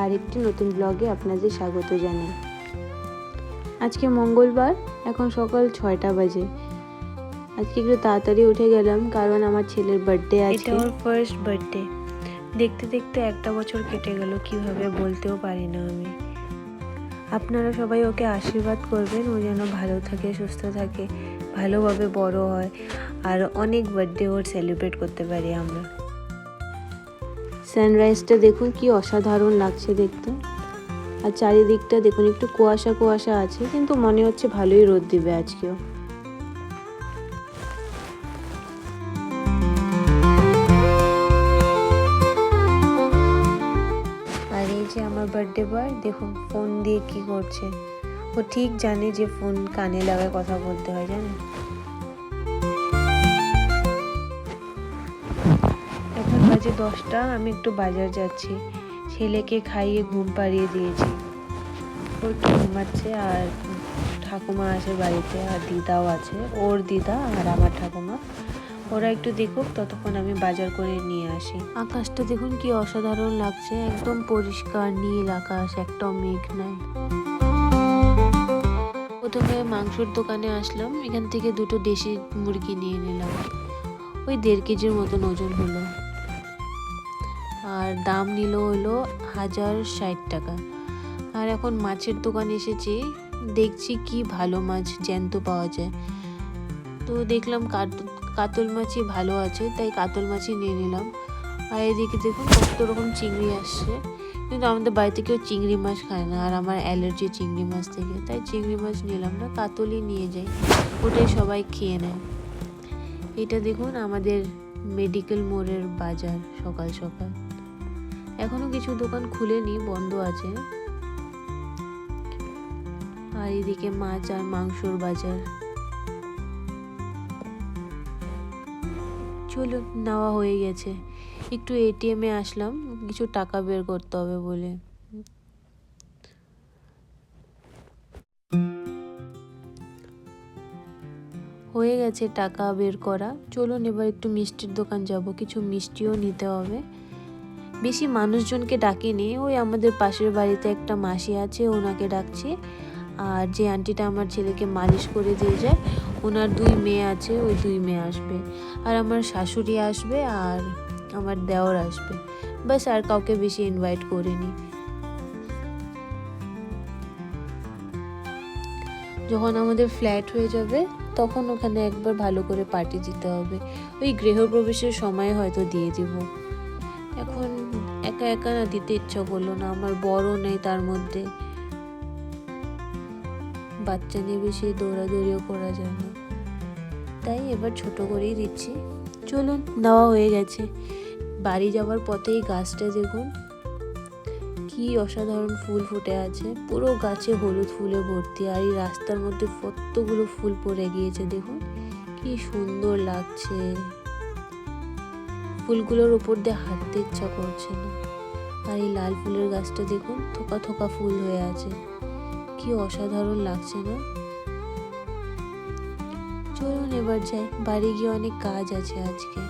আরেকটি নতুন ব্লগে আপনাদের স্বাগত জানাই। আজকে মঙ্গলবার, এখন সকাল 6টা বাজে। আজকে একটু তাড়াতাড়ি উঠে গেলাম কারণ আমার ছেলের বার্থডে আছে। এটা ওর ফার্স্ট বার্থডে। দেখতে দেখতে একটা বছর কেটে গেল, কিভাবে বলতেও পারি না আমি। আপনারা সবাই ওকে আশীর্বাদ করবেন, ও যেন ভালো থাকে, সুস্থ থাকে, ভালোভাবে বড় হয়, আর অনেক বার্থডে ওর সেলিব্রেট করতে পারি আমরা। সানরাইজটা দেখুন কি অসাধারণ লাগছে দেখতে। আর চারিদিকটা দেখুন, একটু কুয়াশা কুয়াশা আছে, কিন্তু মনে হচ্ছে ভালোই রোদ দিবে আজকেও। আর এই যে আমার বার্থডে বয়, দেখুন ফোন দিয়ে কি করছে। ও ঠিক জানে যে ফোন কানে লাগায় কথা বলতে হয়, জানেন। এখন বাজে 10টা, আমি একটু বাজার যাচ্ছি। ছেলেকে খাইয়ে ঘুম পাড়িয়ে দিয়েছি, ও একটু ঘুমাচ্ছে। আর ঠাকুমা আছে বাড়িতে, আর দিদাও আছে, ওর দিদা আর আমার ঠাকুমা। ওরা একটু দেখুক, ততক্ষণ আমি বাজার করে নিয়ে আসি। আকাশটা দেখুন কি অসাধারণ লাগছে, একদম পরিষ্কার নীল আকাশ, একটাও মেঘ নাই। প্রথমে মাংসর দোকানে আসলাম, এখান থেকে দুটো দেশি মুরগি নিয়ে নিলাম। ওই 1.5 কেজির মতন ওজন হলো। আর দাম নিল হলো 1060 টাকা। আর এখন মাছের দোকানে এসেছি, দেখছি কি ভালো মাছ জ্যান্ত পাওয়া যায়। তো দেখলাম কাতল মাছই ভালো আছে, তাই কাতল মাছই নিয়ে নিলাম। আর এদিকে দেখুন কত রকম চিংড়ি আসছে, কিন্তু আমাদের বাড়িতে কেউ চিংড়ি মাছ খায় না, আর আমার অ্যালার্জি চিংড়ি মাছ থেকে, তাই চিংড়ি মাছ নিলাম না, কাতলই নিয়ে যাই, ওটাই সবাই খেয়ে নেয়। এটা দেখুন আমাদের মেডিকেল মোড়ের বাজার, সকাল সকাল। এখনো কিছু দোকান খুলেনি, বন্ধ আছে। আর এদিকে মাছ আর মাংসর বাজার। চলুন, নেওয়া হয়ে গেছে। একটু এটিএমে আসলাম, কিছু টাকা বের করতে হবে বলে। হয়ে গেছে টাকা বের করা। চলুন এবার একটু মিষ্টির দোকান যাব, কিছু মিষ্টিও নিতে হবে। বেশি মানুষজনকে ডাকিনি, ওই আমাদের পাশের বাড়িতে একটা মাসি আছে, ওনাকে ডাকছি। আর যে আন্টিটা আমার ছেলেকে মালিশ করে দিয়ে যায়, ওনার 2 মেয়ে আছে, ওই 2 মেয়ে আসবে। আর আমার শাশুড়ি আসবে, আর আমার দেওর আসবে। বাস, আর কাউকে বেশি ইনভাইট করিনি। যখন আমাদের ফ্ল্যাট হয়ে যাবে, তখন ওখানে একবার ভালো করে পার্টি দিতে হবে। ওই গৃহপ্রবেশের সময় হয়তো দিয়ে দিব। এখন একা একা না দিতে ইচ্ছা করলো না, আমার বড় নেই তার মধ্যে, বাচ্চা নিয়ে বেশি দৌড়াদৌড়িও করা যায় না, তাই এবার ছোট করেই দিচ্ছি। চলুন, দেওয়া হয়ে গেছে। বাড়ি যাওয়ার পথেই গাছটা দেখুন কি অসাধারণ ফুল ফুটে আছে, পুরো গাছে হলুদ ফুলে ভর্তি। আর এই রাস্তার মধ্যে কতগুলো ফুল পড়ে গিয়েছে, দেখুন কি সুন্দর লাগছে। ফুলগুলোর উপর দিয়ে হাঁটতে ইচ্ছা করছে না। আর এই লাল ফুলের গাছটা দেখুন, থোকা থোকা ফুল হয়ে আছে, কি অসাধারণ লাগছে না। চলুন এবার যাই, বাড়ি গিয়ে অনেক কাজ আছে আজকে।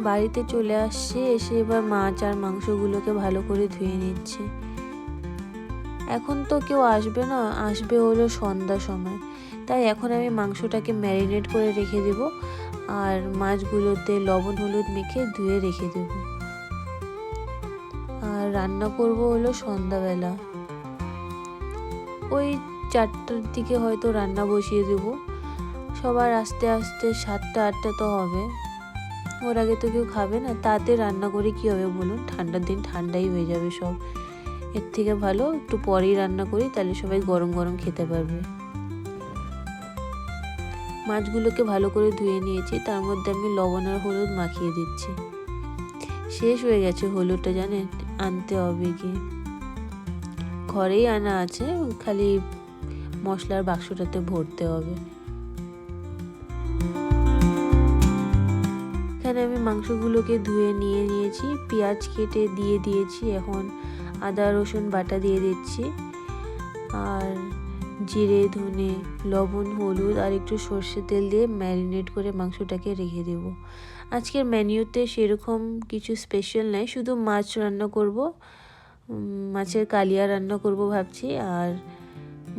বাড়িতে চলে আসছে, এসে এবার মাছ আর মাংসগুলোকে ভালো করে ধুয়ে নিচ্ছে। এখন তো কেউ আসবে না, আসবে হলো সন্ধ্যার সময়, তাই এখন আমি মাংসটাকে ম্যারিনেট করে রেখে দেব, আর মাছগুলোতে লবণ হলুদ মেখে ধুয়ে রেখে দেব। আর রান্না করব হলো সন্ধ্যাবেলা, ওই 4টার দিকে হয়তো রান্না বসিয়ে দেব। সবার আস্তে আস্তে 7টা 8টা তো হবে, ওর আগে তো কেউ খাবে না। তাতে রান্না করে কি হবে বলুন, ঠান্ডার দিন ঠান্ডাই হয়ে যাবে সব। এর থেকে ভালো একটু পরেই রান্না করি, তাহলে সবাই গরম গরম খেতে পারবে। মাছগুলোকে ভালো করে ধুয়ে নিয়েছি, তার মধ্যে আমি লবণ আর হলুদ মাখিয়ে দিচ্ছি। শেষ হয়ে গেছে হলুদটা, জানেন, আনতে হবে গিয়ে। ঘরেই আনা আছে, খালি মশলার বাক্সটাতে ভরতে হবে। এখানে আমি মাংসগুলোকে ধুয়ে নিয়ে নিয়েছি, পেঁয়াজ কেটে দিয়ে দিয়েছি। এখন আদা রসুন বাটা দিয়ে দিচ্ছি, আর জিরে ধনে লবণ হলুদ আর একটু সর্ষে তেল দিয়ে ম্যারিনেট করে মাংসটাকে রেখে দেব। আজকের মেনুতে সেরকম কিছু স্পেশাল নাই, শুধু মাছ রান্না করব, মাছের কালিয়া রান্না করব ভাবছি, আর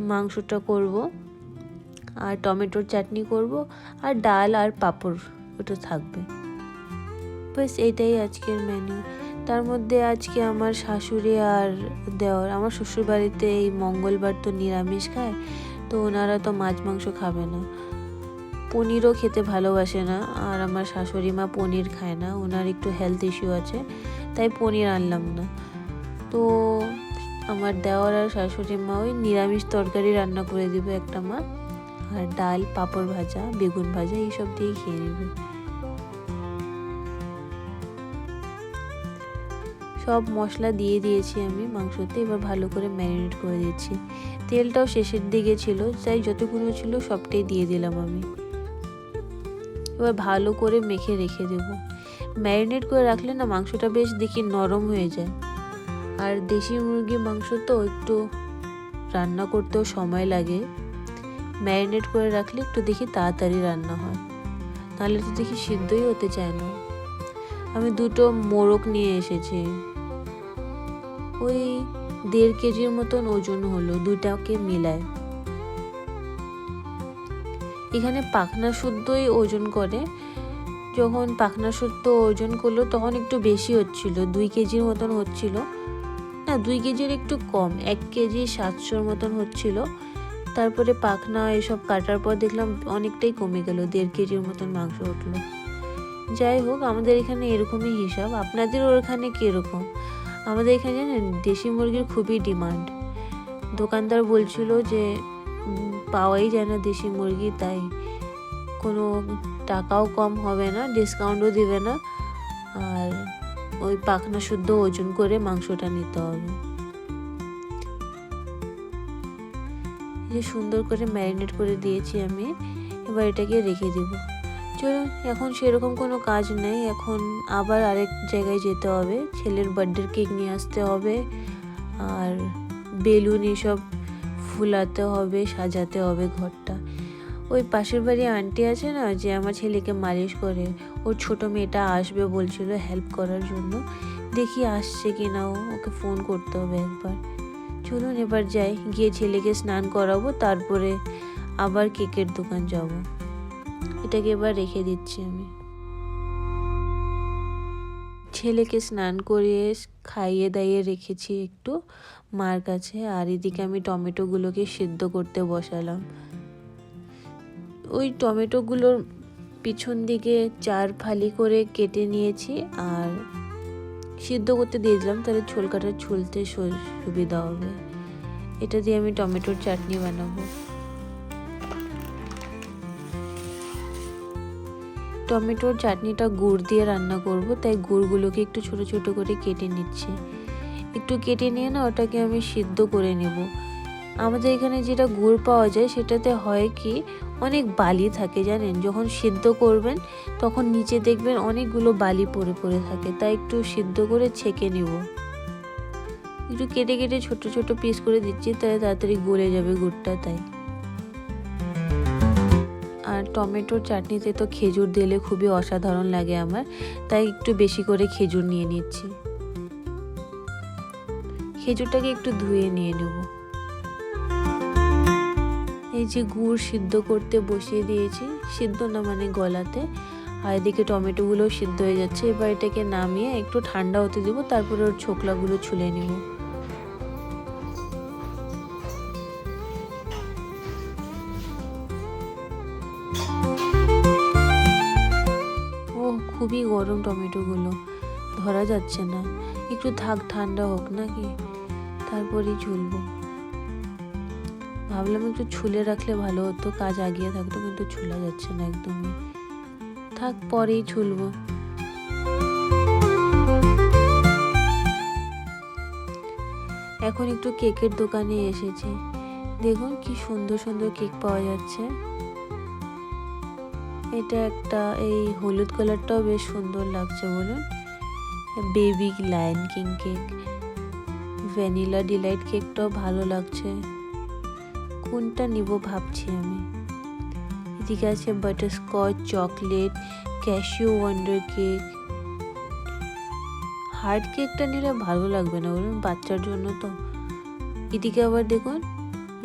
মাংসটা করব, আর টমেটোর চাটনি করব, আর ডাল আর পাঁপড় ওটা থাকবে। বাস এটাই আজকের মেনু। তার মধ্যে আজকে আমার শাশুড়ি আর দেওর, আমার শ্বশুরবাড়িতে এই মঙ্গলবার তো নিরামিষ খায়, তো ওনারা তো মাছ মাংস খাবে না, পনিরও খেতে ভালোবাসে না, আর আমার শাশুড়ি মা পনির খায় না, ওনার একটু হেলথ ইস্যু আছে, তাই পনির আনলাম না। তো আমার দেওর আর শাশুড়ি মা ওই নিরামিষ তরকারি রান্না করে দিবে একটা মা, আর ডাল, পাঁপড় ভাজা, বেগুন ভাজা এইসব দিয়ে খেয়ে নেবে। সব মশলা দিয়ে দিয়েছি আমি মাংসতে, এবার ভালো করে ম্যারিনেট করে দিচ্ছি। তেলটাও শেষের দিকে ছিল, তাই যতগুলো ছিল সবটাই দিয়ে দিলাম আমি। এবার ভালো করে মেখে রেখে দেব। ম্যারিনেট করে রাখলে না মাংসটা বেশ দেখি নরম হয়ে যায়, আর দেশি মুরগির মাংস তো একটু রান্না করতেও সময় লাগে, ম্যারিনেট করে রাখলে একটু দেখি তাড়াতাড়ি রান্না হয়, নাহলে তো দেখি সিদ্ধই হতে চায় না। আমি 2টো মোরগ নিয়ে এসেছি, ওই 1.5 কেজির মতন ওজন হলো, 2টাকে মিলায়। এখানে পাখনা শুদ্ধই ওজন করে, যখন পাখনা শুদ্ধ ওজন করলো তখন একটু বেশি হচ্ছিল, 2 কেজির মতন হচ্ছিল না, 2 কেজির একটু কম, 1 কেজি 700 মতন হচ্ছিল। তারপরে পাখনা এসব কাটার পর দেখলাম অনেকটাই কমে গেল, 1.5 কেজির মতন মাংস উঠলো। যাই হোক, আমাদের এখানে এরকমই হিসাব, আপনাদের ওখানে কীরকম? আমাদের এখানে জানেন দেশি মুরগির খুবই ডিমান্ড, দোকানদার বলছিল যে পাওয়াই যায় না দেশি মুরগি, তাই কোনো টাকাও কম হবে না, ডিসকাউন্টও দিবে না, আর ওই পাখনা শুদ্ধ ওজন করে মাংসটা নিতে হবে। যে সুন্দর করে ম্যারিনেট করে দিয়েছি আমি, এবার এটাকে রেখে দেব। চলো, এখন সেরকম কোনো কাজ নেই, এখন আবার আরেক জায়গায় যেতে হবে, ছেলের বার্থডের কেক নিয়ে আসতে হবে, আর বেলুন এসব ফুলাতে হবে, সাজাতে হবে ঘরটা। ওই পাশের বাড়ি আন্টি আছে না, যে আমার ছেলেকে মালিশ করে, ওর ছোট মেয়েটা আসবে বলছিল হেল্প করার জন্য, দেখি আসছে কিনা, ওকে ফোন করতে হবে একবার। চলুন এবার যাই, গিয়ে ছেলেকে স্নান করাবো, তারপরে আবার কেকের দোকান যাব। এটাকে এবার রেখে দিচ্ছি আমি। ছেলেকে স্নান করিয়ে খাইয়ে দাইয়ে রেখেছি একটু মার কাছে, আর এদিকে আমি টমেটোগুলোকে সিদ্ধ করতে বসালাম। ওই টমেটোগুলোর পিছন দিকে 4 ফালি করে কেটে নিয়েছি, আর সিদ্ধ করতে দিয়ে দিলাম, তাহলে ছোল কাটার ছুলতে সুবিধা হবে। এটা দিয়ে আমি টমেটোর চাটনি বানাবো। টমেটোর চাটনিটা গুড় দিয়ে রান্না করব, তাই গুড়গুলোকে একটু ছোট ছোট করে কেটে নিচ্ছি। একটু কেটে নিয়ে না ওটাকে আমি সিদ্ধ করে নেব। আমাদের এখানে যেটা গুড় পাওয়া যায় সেটাতে হয় কি, অনেক বালি থাকে জানেন, যখন সিদ্ধ করবেন তখন নিচে দেখবেন অনেকগুলো বালি পড়ে পড়ে থাকে, তাই একটু সিদ্ধ করে ছেঁকে নেব। একটু কেটে কেটে ছোট ছোট পিস করে দিচ্ছি, তাহলে তাড়াতাড়ি গলে যাবে গুড়টা, তাই। আর টমেটোর চাটনিতে তো খেজুর দিলে খুবই অসাধারণ লাগে আমার, তাই একটু বেশি করে খেজুর নিয়ে নিচ্ছি। খেজুরটাকে একটু ধুয়ে নিয়ে নেব। এই যে গুড় সিদ্ধ করতে বসিয়ে দিয়েছি, সিদ্ধ না মানে গলাতে, আর এদিকে টমেটোগুলো সিদ্ধ হয়ে যাচ্ছে। এবার এটাকে নামিয়ে একটু ঠান্ডা হতে দেব, তারপরে ওর ছোকলাগুলো ছুলে নেব। ও খুবই গরম টমেটোগুলো, ধরা যাচ্ছে না, একটু থাক ঠান্ডা হোক নাকি, তারপরেই ছুলবো। ভাবলাম একটু ছুলে রাখলে ভালো হতো, কাজ আগিয়ে থাকতো, কিন্তু ছুলা যাচ্ছে না একদমই, থাক পরেই ছুলবো। এখন একটু কেকের দোকানে এসেছি, দেখুন কি সুন্দর সুন্দর কেক পাওয়া যাচ্ছে। এটা একটা, এই হলুদ কালারটাও বেশ সুন্দর লাগছে বলুন, baby lion king cake. Vanilla delight কেকটাও ভালো লাগছে, কোনটা নিব ভাবছি আমি। এদিকে আছে butterscotch, chocolate, cashew wonder cake. Hard কেকটা নিলে ভালো লাগবে না বলুন, বাচ্চার জন্য তো। এদিকে আবার দেখুন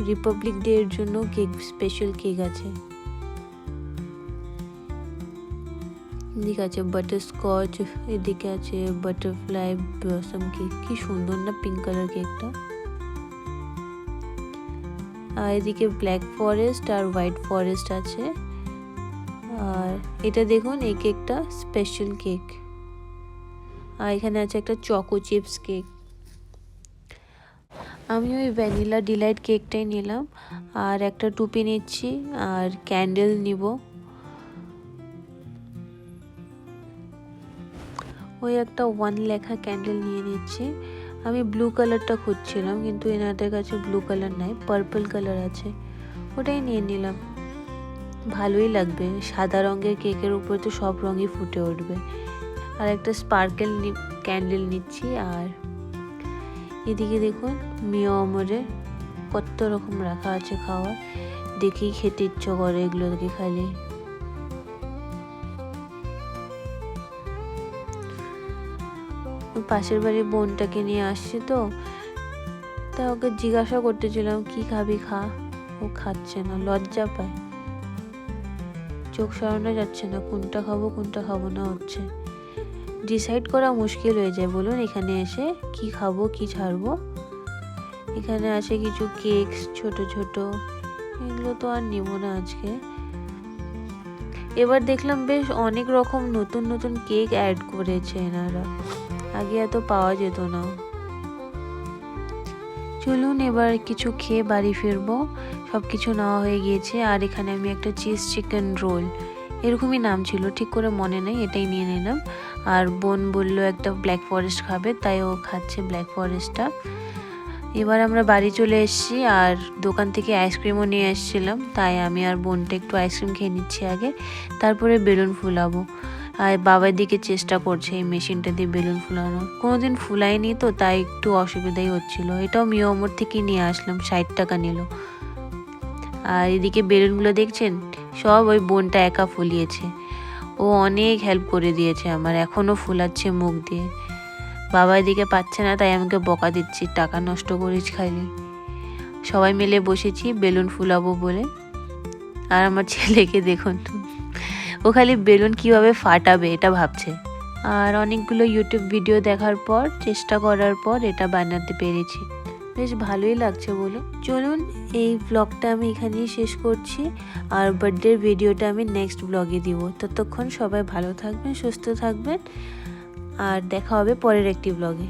রিপাবলিক ডে এর জন্য কেক, স্পেশাল কেক আছে। এদিকে আছে বাটারস্কচ, এদিকে আছে বাটারফ্লাই ব্লসম কেক। কি সুন্দর না পিঙ্ক কালার কেকটা। আর এদিকে ব্ল্যাক ফরেস্ট আর হোয়াইট ফরেস্ট আছে। আর এটা দেখুন এই কেকটা স্পেশাল কেক। আর এখানে আছে একটা চকো চিপস কেক। আমি ওই ভ্যানিলা ডিলাইট কেকটাই নিলাম, আর একটা টুপি নিচ্ছি আর ক্যান্ডেল নিব। ওই একটা 1 লেখা ক্যান্ডেল নিয়ে নিচ্ছি। আমি ব্লু কালারটা খুঁজছিলাম কিন্তু এনাদের কাছে ব্লু কালার নাই, পার্পল কালার আছে, ওটাই নিয়ে নিলাম। ভালোই লাগবে, সাদা রঙের কেকের উপর তো সব রঙই ফুটে উঠবে। আর একটা স্পার্কেল ক্যান্ডেল নিচ্ছি। আর এদিকে দেখুন মিও আমরের কত রকম রাখা আছে খাওয়ার, দেখেই খেতে ইচ্ছা করে এগুলোকে খালি। পাশের বাড়ির বোনটাকে নিয়ে আসছে তো, তা ওকে জিজ্ঞাসা করতেছিলাম কি খাবি খা, ও খাচ্ছে না, লজ্জা পায়, চোখ সরানো যাচ্ছে না, কোনটা খাবো না হচ্ছে। ডিসাইড করা মুশকিল হয়ে যায় বলুন এখানে এসে কি খাবো কি ছাড়বো। এখানে আছে কিছু কেক ছোট ছোট, এগুলো তো আর নিব না আজকে। এবার দেখলাম বেশ অনেক রকম নতুন নতুন কেক অ্যাড করেছে এনারা, আগে এত পাওয়া যেত না। চলুন এবার কিছু খেয়ে বাড়ি ফিরবো, সব কিছু নেওয়া হয়ে গিয়েছে। আর এখানে আমি একটা চিজ চিকেন রোল, এরকমই নাম ছিল, ঠিক করে মনে নেই, এটাই নিয়ে নিলাম। আর বোন বললো একটা ব্ল্যাক ফরেস্ট খাবে, তাই ও খাচ্ছে ব্ল্যাক ফরেস্টটা। এবার আমরা বাড়ি চলে এসেছি, আর দোকান থেকে আইসক্রিমও নিয়ে এসেছিলাম, তাই আমি আর বোনটা একটু আইসক্রিম খেয়ে নিচ্ছি আগে, তারপরে বেলুন ফুলাবো। আর বাবার দিকে চেষ্টা করছে এই মেশিনটা দিয়ে বেলুন ফুলানো, কোনোদিন ফুলাইনি তো, তাই একটু অসুবিধাই হচ্ছিল। এটাও মিও আমর থেকে নিয়ে আসলাম, 60 টাকা নিল। আর এদিকে বেলুনগুলো দেখছেন সব ওই বোনটা একা ফুলিয়েছে, ও অনেক হেল্প করে দিয়েছে আমার, এখনও ফুলাচ্ছে মুখ দিয়ে। বাবা এদিকে পাচ্ছে না, তাই আমাকে বকা দিচ্ছি, টাকা নষ্ট করিস খালি। সবাই মিলে বসেছি বেলুন ফুলাবো বলে। আর আমার ছেলেকে দেখুন, ও খালি বেলুন কিভাবে ফাটাবে এটা ভাবছে। আর অনেকগুলো ইউটিউব ভিডিও দেখার পর, চেষ্টা করার পর এটা বানাতে পেরেছি, বেশ ভালোই লাগছে বলো। চলুন এই ব্লগটা আমি এখানেই শেষ করছি, আর বার্থডের ভিডিওটা আমি নেক্সট ব্লগে দিব। ততক্ষণ সবাই ভালো থাকবেন, সুস্থ থাকবেন, আর দেখা হবে পরের একটি ব্লগে।